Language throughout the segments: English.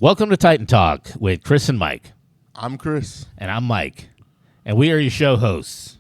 Welcome to Titan Talk with Kris and Mike. I'm Kris. And I'm Mike. And we are your show hosts.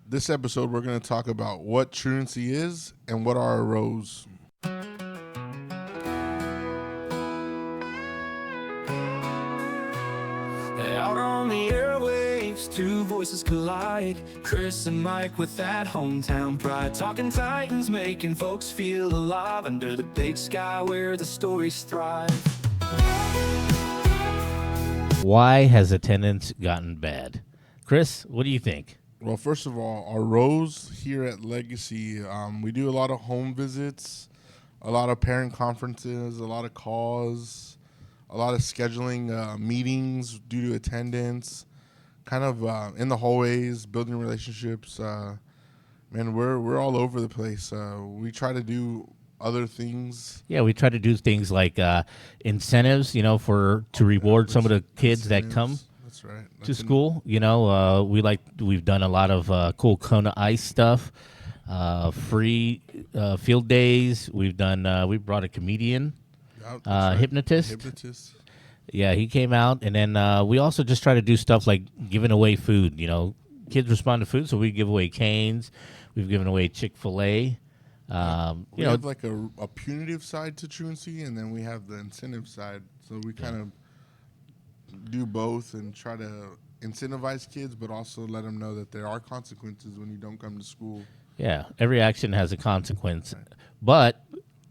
This episode, we're going to talk about what truancy is and what are our roles. Out on the airwaves, two voices collide. Kris and Mike with that hometown pride. Talking Titans, making folks feel alive under the big sky where the stories thrive. Why has attendance gotten bad? Kris, what do you think? Well, first of all, our roles here at Legacy, we do a lot of home visits, a lot of parent conferences, a lot of calls, a lot of scheduling meetings due to attendance, kind of in the hallways, building relationships. Man, we're all over the place. We try to do other things. Yeah, we try to do things like incentives, to reward some of the kids that come That's right. to school. We've done a lot of cool Kona Ice stuff, free field days. We brought a comedian. Hypnotist. Yeah, he came out, and then we also just try to do stuff like giving away food. Kids respond to food, so we give away canes. We've given away Chick-fil-A. We have like a punitive side to truancy, and then we have the incentive side. So we kind of do both and try to incentivize kids, but also let them know that there are consequences when you don't come to school. Yeah, every action has a consequence, but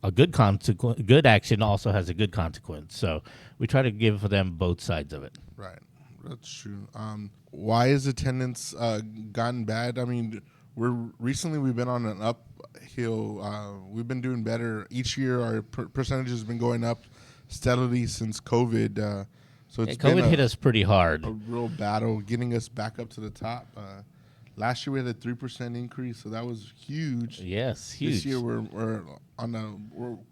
a good action also has a good consequence. So we try to give them both sides of it. Right, that's true. Why has attendance gotten bad? I mean, we've been on an uphill. We've been doing better each year. Our percentage has been going up steadily since COVID. So COVID hit us pretty hard. A real battle getting us back up to the top. Last year we had a 3% increase, so that was huge. Yes, huge. This year we're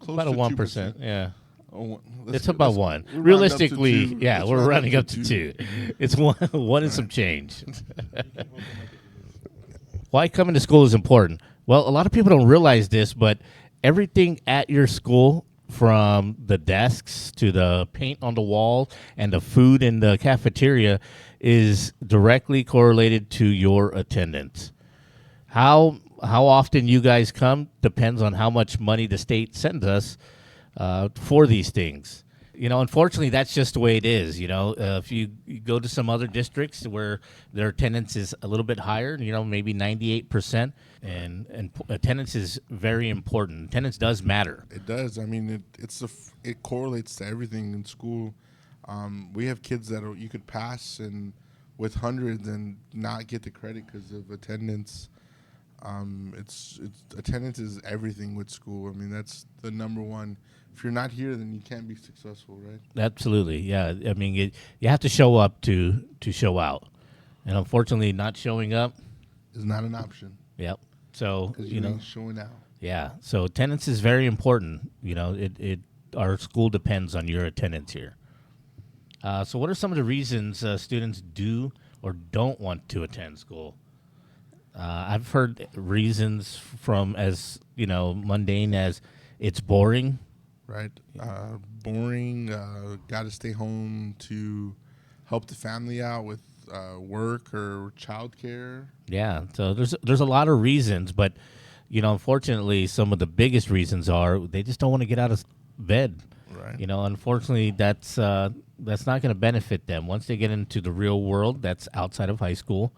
close about to a 1%. Yeah. Oh, It's about one. Realistically, we're running up to 2. It's one and some change. Why coming to school is important? Well, a lot of people don't realize this, but everything at your school, from the desks to the paint on the wall and the food in the cafeteria, is directly correlated to your attendance. How often you guys come depends on how much money the state sends us for these things. Unfortunately, that's just the way it is. If you go to some other districts where their attendance is a little bit higher, maybe 98%, and attendance is very important. Attendance does matter. It does. I mean, it correlates to everything in school. We have kids that you could pass and with hundreds and not get the credit because of attendance. Attendance is everything with school. I mean, that's the number one. If you're not here, then you can't be successful, right? Absolutely, yeah. I mean, you have to show up to show out, and unfortunately, not showing up is not an option. Yep. So ain't showing out. Yeah. So attendance is very important. Our school depends on your attendance here. So what are some of the reasons students do or don't want to attend school? I've heard reasons from as mundane as it's boring. Right. Boring. Got to stay home to help the family out with work or childcare. Yeah. So there's a lot of reasons, but unfortunately, some of the biggest reasons are they just don't want to get out of bed. Right. Unfortunately, that's not going to benefit them once they get into the real world. That's outside of high school.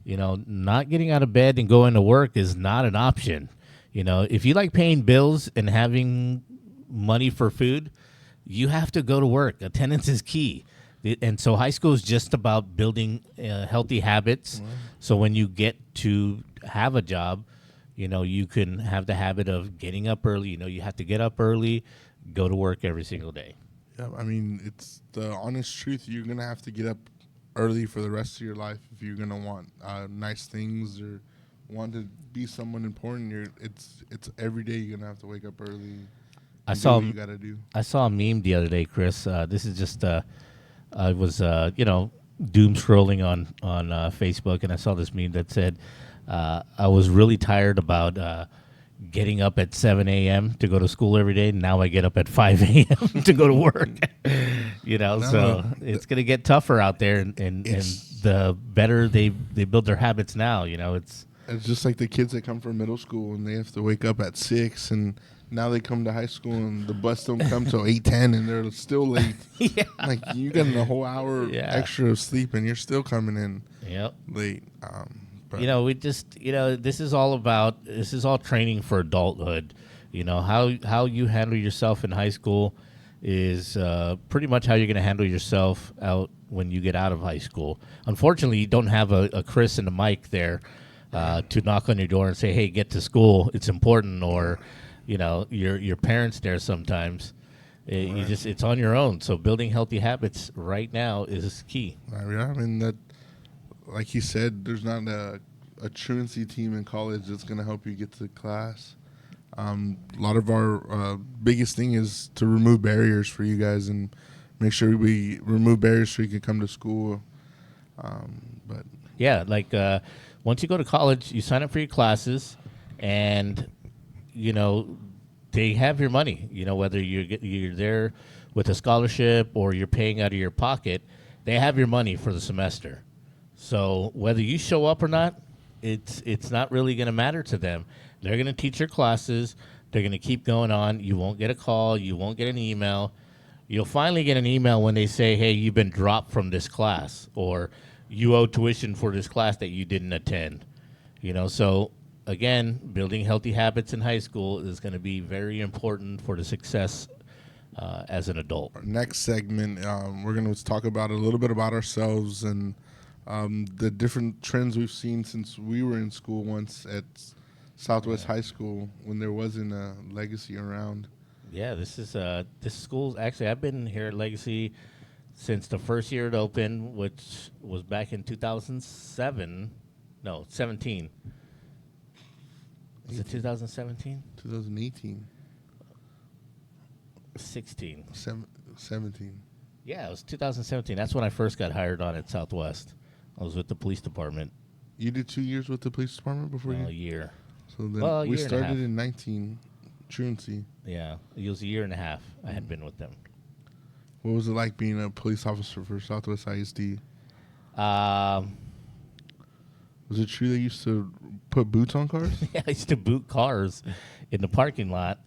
Not getting out of bed and going to work is not an option. If you like paying bills and having money for food, you have to go to work. Attendance is key. And so high school is just about building healthy habits. Mm-hmm. So when you get to have a job, you can have the habit of getting up early. You have to get up early, go to work every single day. Yeah, I mean, it's the honest truth. You're going to have to get up early for the rest of your life if you're going to want nice things or want to be someone important. It's every day you're going to have to wake up early. I saw what you gotta do. I saw a meme the other day, Kris. This is just I was doom scrolling on Facebook, and I saw this meme that said I was really tired about getting up at 7 a.m. to go to school every day. Now I get up at 5 a.m. to go to work. So it's going to get tougher out there, and the better they build their habits now, it's just like the kids that come from middle school and they have to wake up at 6, and now they come to high school and the bus don't come till 8:10 and they're still late. Yeah. Like you got a whole hour extra of sleep and you're still coming in late. But we just this is all training for adulthood. How you handle yourself in high school is pretty much how you're going to handle yourself out when you get out of high school. Unfortunately, you don't have a Kris and a Mike there to knock on your door and say, hey, get to school, it's important, or your parents there sometimes. It's on your own. So building healthy habits right now is key. I mean, that, like you said, there's not a truancy team in college that's going to help you get to class. A lot of our biggest thing is to remove barriers for you guys and make sure we remove barriers so you can come to school. But yeah, like once you go to college, you sign up for your classes, and they have your money. Whether you're there with a scholarship or you're paying out of your pocket, they have your money for the semester. So whether you show up or not, it's not really going to matter to them. They're going to teach your classes. They're going to keep going on. You won't get a call. You won't get an email. You'll finally get an email when they say, hey, you've been dropped from this class, or you owe tuition for this class that you didn't attend. So again, building healthy habits in high school is going to be very important for the success as an adult. Our next segment, we're going to talk about a little bit about ourselves and the different trends we've seen since we were in school once at Southwest High School when there wasn't a Legacy around. Yeah, this school. Actually, I've been here at Legacy since the first year it opened, which was back in 2007. No, 17. Was it 2017? 2018. 16. 17. Yeah, it was 2017. That's when I first got hired on at Southwest. I was with the police department. You did 2 years with the police department before A year. So then we started in 19, Truancy. Yeah, it was a year and a half I had been with them. What was it like being a police officer for Southwest ISD? Was it true they used to put boots on cars? Yeah, I used to boot cars in the parking lot.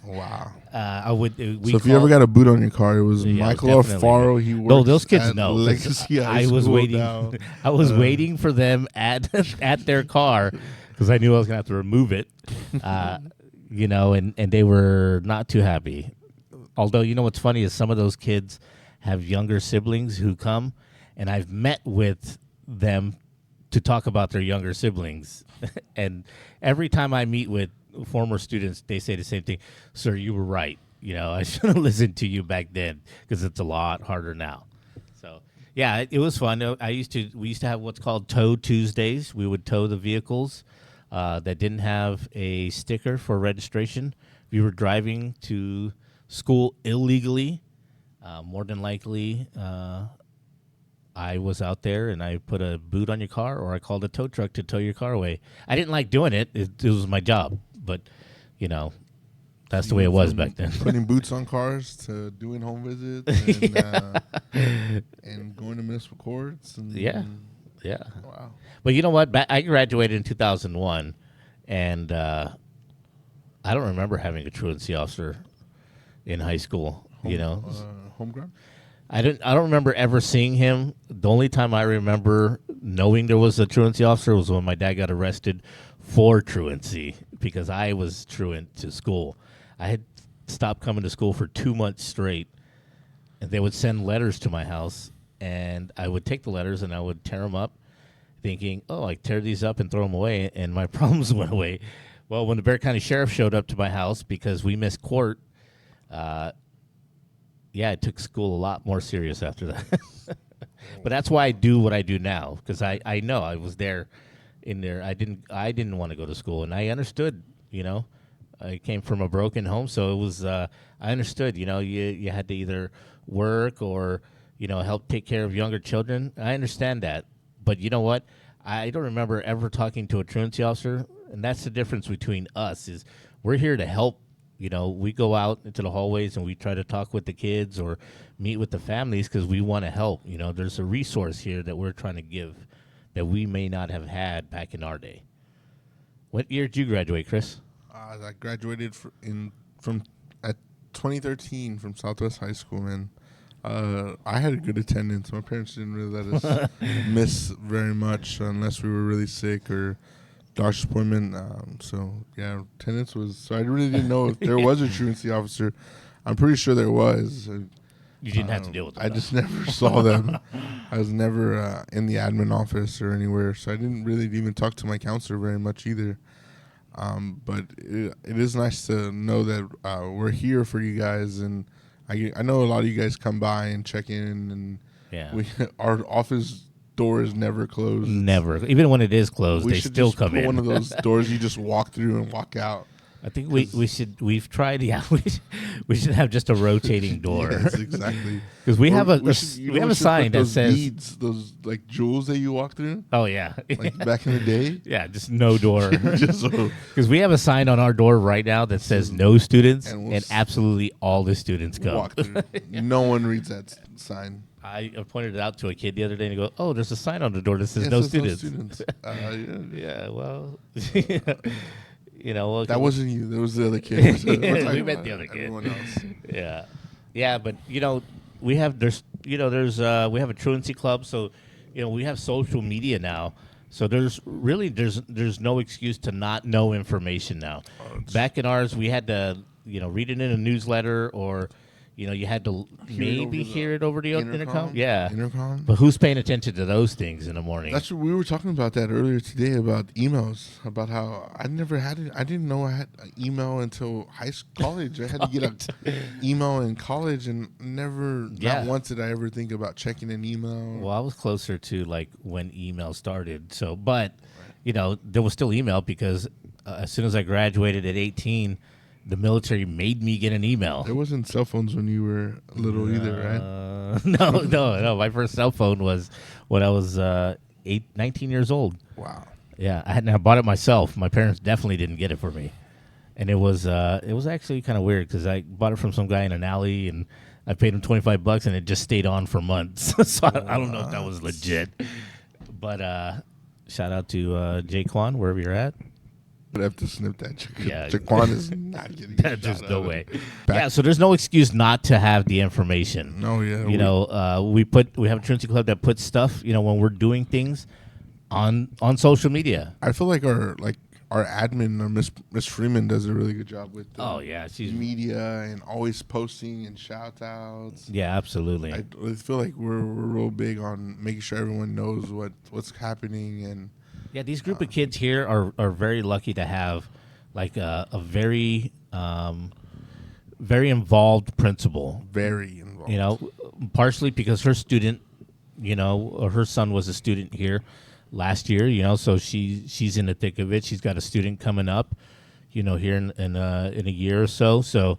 Wow. I would. So if you ever got a boot on your car, it was Michael Alfaro. He worked. No, those kids know. Legacy I was waiting. Now. I was waiting for them at their car because I knew I was gonna have to remove it. And they were not too happy. Although what's funny is some of those kids have younger siblings who come, and I've met with them to talk about their younger siblings. And every time I meet with former students, they say the same thing. Sir, you were right. I should have listened to you back then because it's a lot harder now. So, yeah, it was fun. We used to have what's called Tow Tuesdays. We would tow the vehicles that didn't have a sticker for registration. If you were driving to school illegally, more than likely, I was out there and I put a boot on your car, or I called a tow truck to tow your car away. I didn't like doing it. It was my job, but that's the way it was back then. Putting boots on cars to doing home visits and, and going to municipal courts. And, yeah. Wow. But you know what? I graduated in 2001, and I don't remember having a truancy officer in high school. Homegrown? I don't remember ever seeing him. The only time I remember knowing there was a truancy officer was when my dad got arrested for truancy because I was truant to school. I had stopped coming to school for 2 months straight, and they would send letters to my house, and I would take the letters and I would tear them up, thinking, oh, I tear these up and throw them away, and my problems went away. Well, when the Bexar County Sheriff showed up to my house because we missed court, I took school a lot more serious after that. But that's why I do what I do now, because I know I was there in there. I didn't want to go to school, and I understood, I came from a broken home, so it was I understood, you had to either work or, help take care of younger children. I understand that. But you know what? I don't remember ever talking to a truancy officer, and that's the difference between us is we're here to help we go out into the hallways and we try to talk with the kids or meet with the families because we want to help. There's a resource here that we're trying to give that we may not have had back in our day. What year did you graduate, Chris? I graduated from at 2013 from Southwest High School, man. I had a good attendance. My parents didn't really let us miss very much unless we were really sick or doctor's appointment. So yeah, attendance was. So I really didn't know if there was a truancy officer. I'm pretty sure there was. You didn't have to deal with them. I just never saw them. I was never in the admin office or anywhere, so I didn't really even talk to my counselor very much either. But it is nice to know that we're here for you guys, and I know a lot of you guys come by and check in, and our office door is never closed. Never, even when it is closed, they still come in. One of those doors you just walk through and walk out. I think we've tried. Yeah, we should have just a rotating door. Yes, exactly. Because we have a sign that says beads, those like jewels that you walk through. Oh yeah, like back in the day. Yeah, just no door. Because we have a sign on our door right now that says no students, and absolutely all the students come. Walk through. No one reads that sign. I pointed it out to a kid the other day and he goes, "Oh, there's a sign on the door that says no students." Yeah, well. That wasn't you. That was the other kid. We met the other kid. Everyone else. Yeah, but we have we have a truancy club, so we have social media now. So there's no excuse to not know information now. Back in ours, we had to read it in a newsletter or. You had to maybe hear it over the intercom. Yeah. Intercom. But who's paying attention to those things in the morning? That's what we were talking about that earlier today about emails, about how I never had it. I didn't know I had an email until college. I had to get an email in college and not once did I ever think about checking an email. Well, I was closer to like when email started. So, but, there was still email because as soon as I graduated at 18, the military made me get an email. There wasn't cell phones when you were little either, right? No. My first cell phone was when I was 19 years old. Wow. Yeah, I bought it myself. My parents definitely didn't get it for me, and it was actually kind of weird because I bought it from some guy in an alley, and I paid him $25, and it just stayed on for months. So I don't know if that was legit. But shout out to Jaquan, wherever you're at. Would have to snip that. Yeah, Jaquan is not getting. There's no way. So there's no excuse not to have the information. No, yeah. We have a truancy club that puts stuff. When we're doing things on social media. I feel like our admin, Miss Freeman, does a really good job with. She's media and always posting and shout outs. Yeah, absolutely. I feel like we're real big on making sure everyone knows what's happening and. Yeah, these group of kids here are very lucky to have like a very very involved principal. Very involved. Partially because her student, or her son was a student here last year. So she's in the thick of it. She's got a student coming up, here in a year or so. So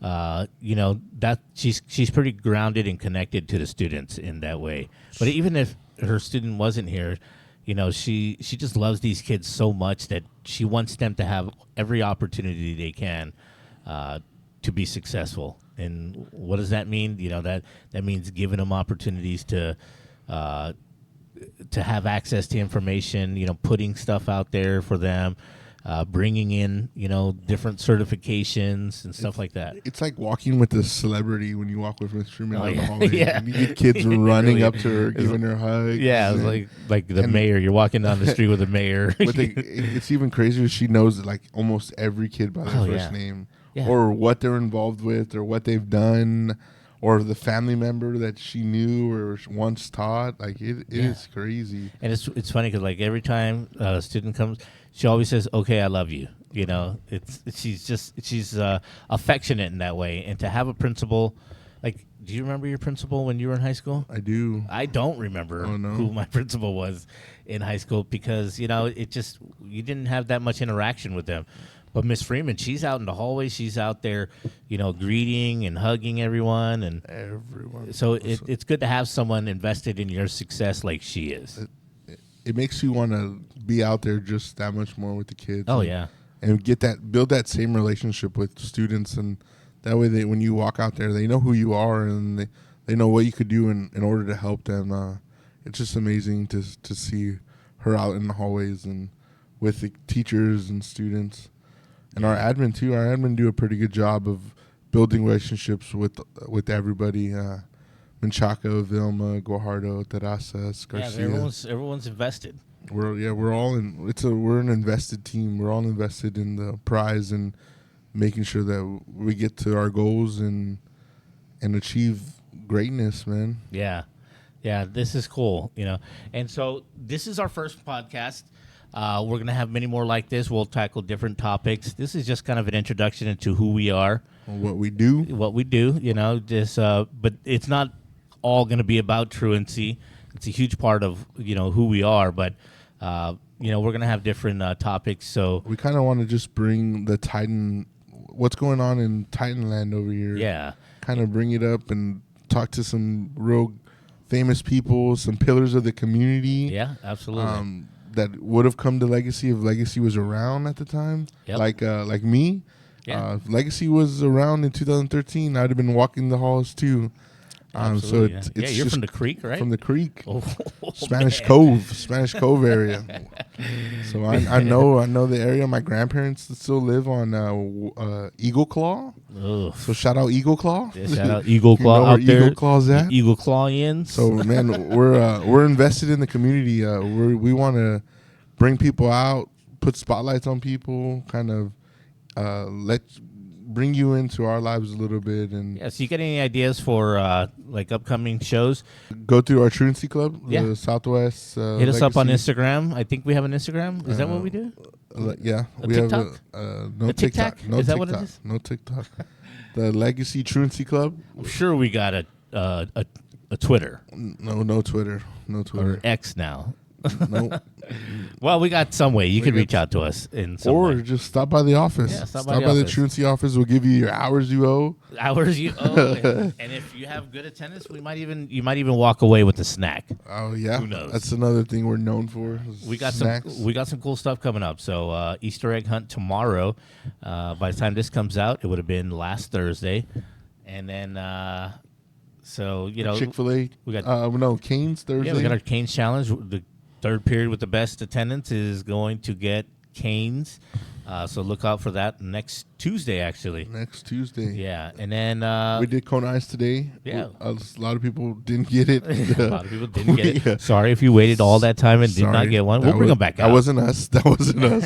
that she's pretty grounded and connected to the students in that way. But even if her student wasn't here. She just loves these kids so much that she wants them to have every opportunity they can to be successful. And what does that mean? That means giving them opportunities to have access to information. Putting stuff out there for them, bringing in different certifications and stuff like that. It's like walking with a celebrity when you walk with Miss Truman down the hallway. Yeah. You get kids running up to her, giving her hugs. Yeah, it's like the mayor. You're walking down the street with the mayor. But it's even crazier. She knows like almost every kid by their first name, or what they're involved with, or what they've done, or the family member that she knew or once taught. Like it is crazy. And it's funny because like every time a student comes. She always says, "Okay, I love you." She's affectionate in that way, and to have a principal, like, do you remember your principal when you were in high school? I do. I don't remember who my principal was in high school because you didn't have that much interaction with them. But Miss Freeman, she's out in the hallway. She's out there, greeting and hugging everyone, and everyone. So it's good to have someone invested in your success like she is. It makes you want to be out there just that much more with the kids. Oh, yeah. and build that same relationship with students, and that way when you walk out there, they know who you are, and they know what you could do in order to help them. It's just amazing to see her out in the hallways and with the teachers and students, and our admin too. Our admin do a pretty good job of building relationships with everybody. Menchaca, Vilma, Guajardo, Terrazas, Garcia. Yeah, everyone's invested. We're all in. We're an invested team. We're all invested in the prize and making sure that we get to our goals and achieve greatness, man. Yeah. This is cool, And so this is our first podcast. We're gonna have many more like this. We'll tackle different topics. This is just kind of an introduction into who we are, what we do. Just but it's not all gonna be about truancy. It's a huge part of who we are, but we're gonna have different topics. So we kind of want to just bring the Titan, what's going on in Titanland over here. Yeah, kind of bring it up and talk to some real famous people, some pillars of the community. Yeah, absolutely. That would have come to Legacy if Legacy was around at the time. Yep. Like me. Yeah. If Legacy was around in 2013, I'd have been walking the halls too. So it's you're from the Creek, right? From the Creek, Spanish man. Cove area. So I know the area. My grandparents still live on Eagle Claw. Ugh. So shout out Eagle Claw. Yeah, shout out Eagle Claw you know out where there. Eagle Claw's at? Eagle Clawians. So man, we're invested in the community. We want to bring people out, put spotlights on people, kind of bring you into our lives a little bit. And so you got any ideas for upcoming shows? Go through our Truancy Club, Yeah. the Southwest. Hit us up on Instagram. I think we have an Instagram. Is that what we do? Yeah, we TikTok? have no a TikTok. TikTok. No Is that TikTok. what it is? No TikTok. The Legacy Truancy Club. I'm sure we got a Twitter. No Twitter. No Twitter. Or X now. No. Well, we got some way. You can reach out to us in some or way. just stop by the office. Yeah, stop by by the the office. Truancy office. We'll give you your hours you owe. Hours you owe, and if you have good attendance, you might even walk away with a snack. Oh yeah, Who knows? That's another thing we're known for. We got snacks. some cool stuff coming up. So Easter egg hunt tomorrow. By the time this comes out, it would have been last Thursday, and then Chick-fil-A. we got Cane's Thursday. Yeah, we got our Cane's challenge. The third period with the best attendance is going to get Cane's. So look out for that next Tuesday, actually. Next Tuesday. Yeah, and then we did Cone Ice today. Yeah. A lot of people didn't get it. a lot of people didn't get it. Sorry if you waited all that time and did not get one. We'll bring them back out. That wasn't us.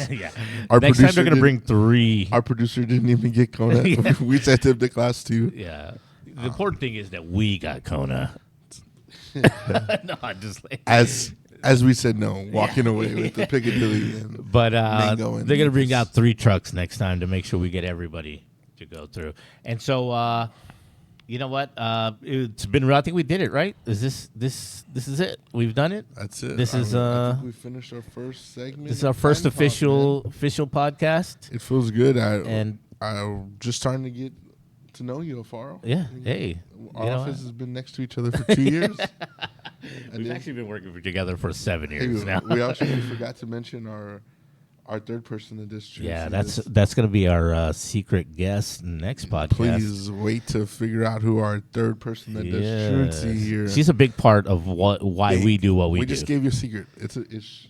Yeah. Our Next time producer they're going to bring 3. Our producer didn't even get Kona. Yeah. We sent him to class 2. Yeah. The important thing is that we got Kona. No, I'm just like... As we said no, walking away with the Piccadilly. But they're Mango and going to bring out 3 trucks next time to make sure we get everybody to go through. And so, you know what? It's been real. I think we did it, right? This is it? We've done it? That's it. This is I think we finished our first segment. This is our first official podcast. It feels good. And I'm just starting to get to know you, Alfaro. Yeah. Hey. Our office has been next to each other for 2 years. We've actually been working together for 7 years now. We actually forgot to mention our third person in this. Yeah, that's going to be our secret guest next podcast. Please wait to figure out who our third person that does Truancy here. She's a big part of why we do what we do. We just gave you a secret.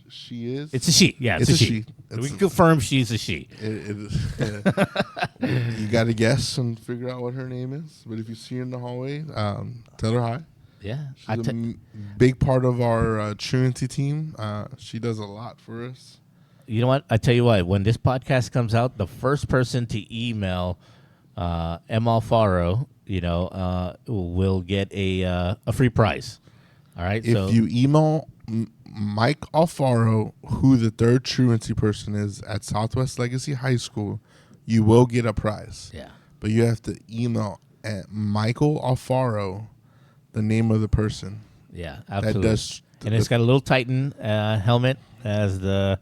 She is. It's a she. Yeah, it's a she. We can confirm she's a she. You got to guess and figure out what her name is. But if you see her in the hallway, tell her hi. Yeah, she's a big part of our Truancy team. She does a lot for us. You know what? I tell you what. When this podcast comes out, the first person to email M. Alfaro, will get a free prize. All right. If you email Mike Alfaro, who the third Truancy person is at Southwest Legacy High School, you will get a prize. Yeah. But you have to email at Michael Alfaro, the name of the person. Yeah, absolutely. And it's got a little Titan helmet as the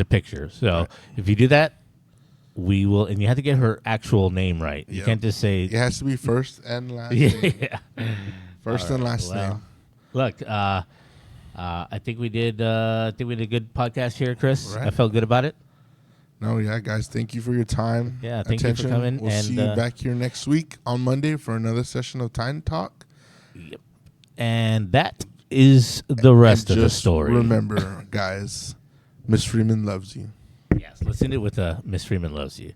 picture. So if you do that, we will, and you have to get her actual name right. You can't just say it has to be first and last name. Yeah. First and last name. Look, I think we did a good podcast here, Chris. Right. I felt good about it. No, yeah, guys, thank you for your time. Yeah, thank you for coming, We'll and, see you back here next week on Monday for another session of Time Talk. Yep. And that is the rest of the story. Remember, guys, Miss Freeman loves you. Yes, let's end it with Miss Freeman loves you.